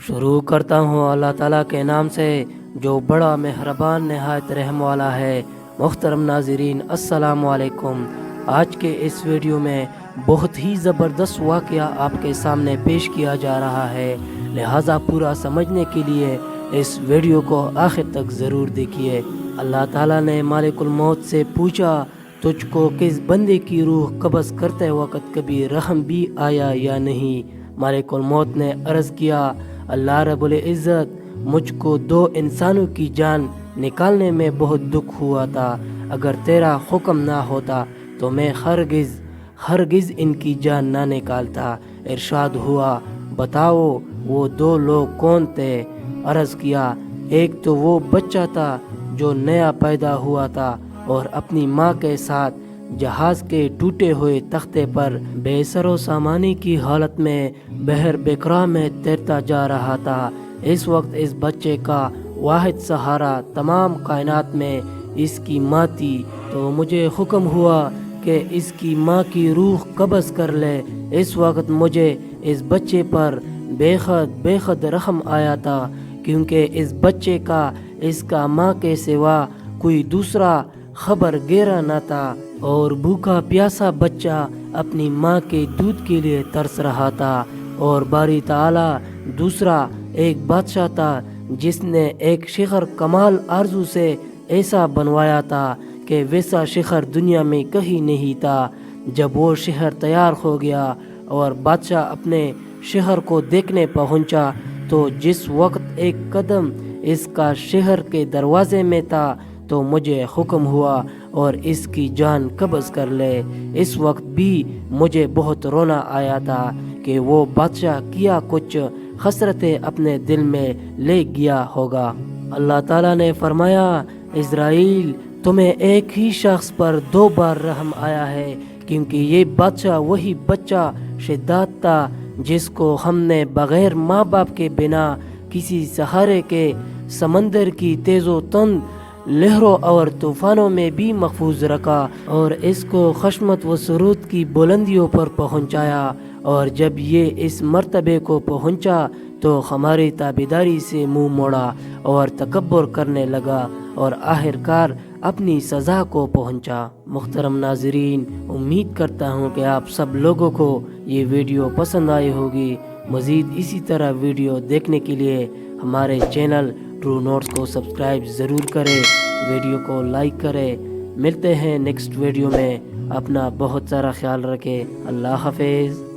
شروع کرتا ہوں اللہ تعالیٰ کے نام سے جو بڑا مہربان نہایت رحم والا ہے۔ محترم ناظرین السلام علیکم۔ آج کے اس ویڈیو میں بہت ہی زبردست واقعہ آپ کے سامنے پیش کیا جا رہا ہے، لہٰذا پورا سمجھنے کے لیے اس ویڈیو کو آخر تک ضرور دیکھیے۔ اللہ تعالیٰ نے مالک الموت سے پوچھا، تجھ کو کس بندے کی روح قبض کرتے وقت کبھی رحم بھی آیا یا نہیں؟ مالک الموت نے عرض کیا، اللہ رب العزت، مجھ کو 2 انسانوں کی جان نکالنے میں بہت دکھ ہوا تھا، اگر تیرا حکم نہ ہوتا تو میں ہرگز ان کی جان نہ نکالتا۔ ارشاد ہوا، بتاؤ وہ 2 لوگ کون تھے؟ عرض کیا، ایک تو وہ بچہ تھا جو نیا پیدا ہوا تھا اور اپنی ماں کے ساتھ جہاز کے ٹوٹے ہوئے تختے پر بے سر و سامانی کی حالت میں بحر بکرا میں تیرتا جا رہا تھا۔ اس وقت اس بچے کا واحد سہارا تمام کائنات میں اس کی ماں تھی، تو مجھے حکم ہوا کہ اس کی ماں کی روح قبض کر لے۔ اس وقت مجھے اس بچے پر بے حد رحم آیا تھا، کیونکہ اس بچے کا اس کا ماں کے سوا کوئی دوسرا خبر گیرا نہ تھا، اور بھوکا پیاسا بچہ اپنی ماں کے دودھ کے لیے ترس رہا تھا۔ اور باری تعالی دوسرا ایک بادشاہ تھا جس نے ایک شہر کمال آرزو سے ایسا بنوایا تھا کہ ویسا شہر دنیا میں کہیں نہیں تھا۔ جب وہ شہر تیار ہو گیا اور بادشاہ اپنے شہر کو دیکھنے پہنچا، تو جس وقت ایک قدم اس کا شہر کے دروازے میں تھا تو مجھے حکم ہوا اور اس کی جان قبض کر لے۔ اس وقت بھی مجھے بہت رونا آیا تھا کہ وہ بادشاہ کیا کچھ حسرتیں اپنے دل میں لے گیا ہوگا۔ اللہ تعالیٰ نے فرمایا، اسرائیل، تمہیں ایک ہی شخص پر 2 بار رحم آیا ہے، کیونکہ یہ بادشاہ وہی بچہ شداد تھا جس کو ہم نے بغیر ماں باپ کے بنا کسی سہارے کے سمندر کی تیز و تند لہروں اور طوفانوں میں بھی محفوظ رکھا، اور اس کو خشمت و سرود کی بلندیوں پر پہنچایا۔ اور جب یہ اس مرتبے کو پہنچا تو ہماری تابعداری سے منہ موڑا اور تکبر کرنے لگا، اور آخرکار اپنی سزا کو پہنچا۔ محترم ناظرین، امید کرتا ہوں کہ آپ سب لوگوں کو یہ ویڈیو پسند آئی ہوگی۔ مزید اسی طرح ویڈیو دیکھنے کے لیے ہمارے چینل ٹرو نوٹس کو سبسکرائب ضرور کریں، ویڈیو کو لائک کریں۔ ملتے ہیں نیکسٹ ویڈیو میں، اپنا بہت سارا خیال رکھیں۔ اللہ حافظ۔